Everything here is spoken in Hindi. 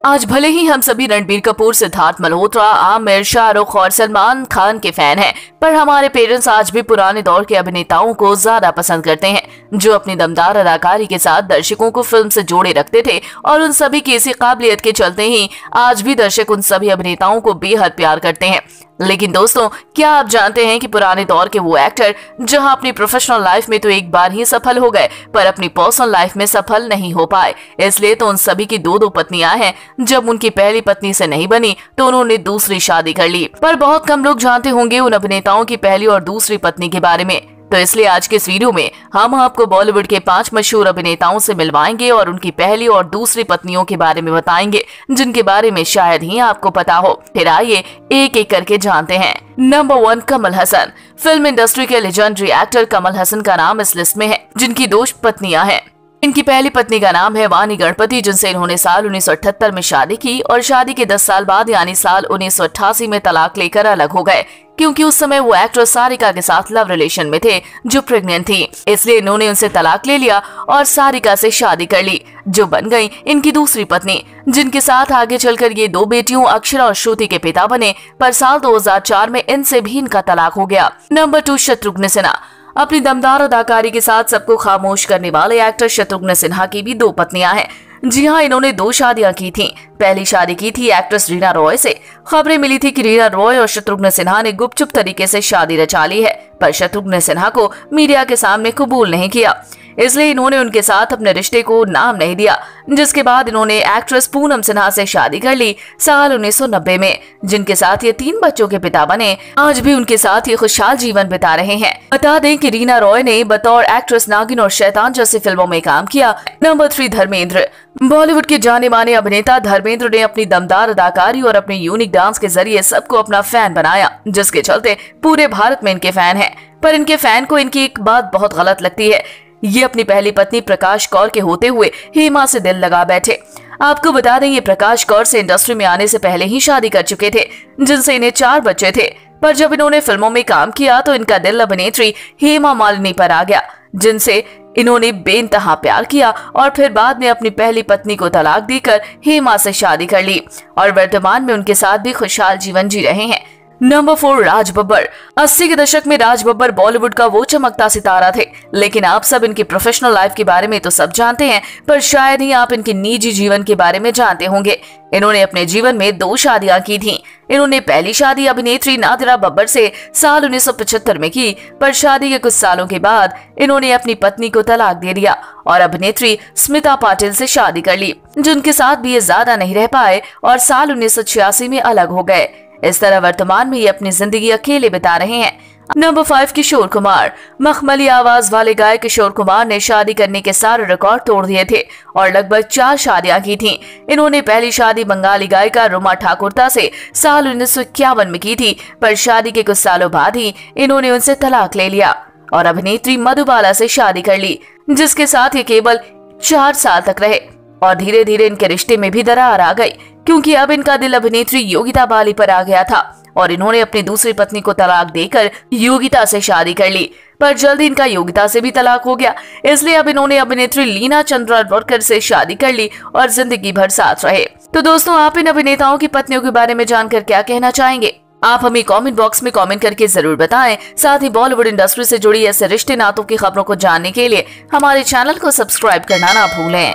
आज भले ही हम सभी रणबीर कपूर, सिद्धार्थ मल्होत्रा, आमिर, शाहरुख और सलमान खान के फैन हैं, पर हमारे पेरेंट्स आज भी पुराने दौर के अभिनेताओं को ज्यादा पसंद करते हैं, जो अपनी दमदार अदाकारी के साथ दर्शकों को फिल्म से जोड़े रखते थे। और उन सभी की इसी काबिलियत के चलते ही आज भी दर्शक उन सभी अभिनेताओं को बेहद प्यार करते हैं। लेकिन दोस्तों, क्या आप जानते हैं कि पुराने दौर के वो एक्टर जहां अपनी प्रोफेशनल लाइफ में तो एक बार ही सफल हो गए, पर अपनी पर्सनल लाइफ में सफल नहीं हो पाए। इसलिए तो उन सभी की दो पत्नियां हैं। जब उनकी पहली पत्नी से नहीं बनी तो उन्होंने दूसरी शादी कर ली। पर बहुत कम लोग जानते होंगे उन अभिनेताओं की पहली और दूसरी पत्नी के बारे में। तो इसलिए आज के इस वीडियो में हम आपको बॉलीवुड के 5 मशहूर अभिनेताओं से मिलवाएंगे और उनकी पहली और दूसरी पत्नियों के बारे में बताएंगे, जिनके बारे में शायद ही आपको पता हो। फिर आइए एक एक करके जानते हैं। Number 1, Kamal Haasan. Film industry के लेजेंडरी एक्टर कमल हसन का नाम इस लिस्ट में है, जिनकी 2 पत्नियां हैं। इनकी पहली पत्नी का नाम है वाणी गणपति, जिनसे इन्होंने साल 1978 में शादी की और शादी के 10 साल बाद यानी साल 1988 में तलाक लेकर अलग हो गए, क्योंकि उस समय वो एक्ट्रेस सारिका के साथ लव रिलेशन में थे, जो प्रेग्नेंट थी। इसलिए इन्होंने उनसे तलाक ले लिया और सारिका से शादी कर ली, जो बन गई इनकी दूसरी पत्नी, जिनके साथ आगे चलकर ये 2 बेटियों अक्षरा और श्रुति के पिता बने। पर साल 2004 में इनसे भी इनका तलाक हो गया। नंबर 2, शत्रुघ्न सिन्हा। अपनी दमदार अदाकारी के साथ सबको खामोश करने वाले एक्टर शत्रुघ्न सिन्हा की भी 2 पत्नियां हैं। जी हाँ, इन्होंने 2 शादियां की थीं। पहली शादी की थी एक्ट्रेस रीना रॉय से। खबरें मिली थी कि रीना रॉय और शत्रुघ्न सिन्हा ने गुपचुप तरीके से शादी रचा ली है, पर शत्रुघ्न सिन्हा को मीडिया के सामने कबूल नहीं किया, इसलिए इन्होंने उनके साथ अपने रिश्ते को नाम नहीं दिया। जिसके बाद इन्होंने एक्ट्रेस पूनम सिन्हा से शादी कर ली साल 1990 में, जिनके साथ ये 3 बच्चों के पिता बने। आज भी उनके साथ ये खुशहाल जीवन बिता रहे हैं। बता दें कि रीना रॉय ने बतौर एक्ट्रेस नागिन और शैतान जैसी फिल्मों में काम किया। नंबर 3, धर्मेंद्र। बॉलीवुड के जाने माने अभिनेता धर्मेंद्र ने अपनी दमदार अदाकारी और अपने यूनिक डांस के जरिए सबको अपना फैन बनाया, जिसके चलते पूरे भारत में इनके फैन हैं। पर इनके फैन को इनकी एक बात बहुत गलत लगती है। ये अपनी पहली पत्नी प्रकाश कौर के होते हुए हेमा से दिल लगा बैठे। आपको बता दें, ये प्रकाश कौर से इंडस्ट्री में आने से पहले ही शादी कर चुके थे, जिनसे इन्हें 4 बच्चे थे। पर जब इन्होंने फिल्मों में काम किया तो इनका दिल अभिनेत्री हेमा मालिनी पर आ गया, जिनसे इन्होंने बेइंतहा प्यार किया और फिर बाद में अपनी पहली पत्नी को तलाक देकर हेमा से शादी कर ली और वर्तमान में उनके साथ भी खुशहाल जीवन जी रहे हैं। नंबर 4, राज बब्बर। 80 के दशक में राज बब्बर बॉलीवुड का वो चमकता सितारा थे, लेकिन आप सब इनकी प्रोफेशनल लाइफ के बारे में तो सब जानते हैं, पर शायद ही आप इनके निजी जीवन के बारे में जानते होंगे। इन्होंने अपने जीवन में 2 शादियां की थीं। इन्होंने पहली शादी अभिनेत्री नादिरा बब्बर से साल 1975 में की, पर शादी के कुछ सालों के बाद इन्होंने अपनी पत्नी को तलाक दे दिया और अभिनेत्री स्मिता पाटिल से शादी कर ली, जिनके साथ भी ये ज्यादा नहीं रह पाए और साल 1986 में अलग हो गए। इस तरह वर्तमान में ये अपनी जिंदगी अकेले बिता रहे हैं। नंबर 5, किशोर कुमार। मखमली आवाज वाले गायक किशोर कुमार ने शादी करने के सारे रिकॉर्ड तोड़ दिए थे और लगभग 4 शादियां की थीं। इन्होंने पहली शादी बंगाली गायिका रुमा ठाकुरता से साल 1951 में की थी, पर शादी के कुछ सालों बाद ही इन्होंने उनसे तलाक ले लिया और अभिनेत्री मधुबाला से शादी कर ली, जिसके साथ ये केवल 4 साल तक रहे और धीरे धीरे इनके रिश्ते में भी दरार आ गई, क्योंकि अब इनका दिल अभिनेत्री योगिता बाली पर आ गया था और इन्होंने अपनी दूसरी पत्नी को तलाक देकर योगिता से शादी कर ली। पर जल्दी इनका योगिता से भी तलाक हो गया, इसलिए अब इन्होंने अभिनेत्री लीना चंद्रावरकर से शादी कर ली और जिंदगी भर साथ रहे। तो दोस्तों, आप इन अभिनेताओं की पत्नियों के बारे में जानकर क्या कहना चाहेंगे? आप हमें कमेंट बॉक्स में कमेंट करके जरूर बताएं। साथ ही बॉलीवुड इंडस्ट्री से जुड़ी ऐसे रिश्ते नातों की खबरों को जानने के लिए हमारे चैनल को सब्सक्राइब करना ना भूलें।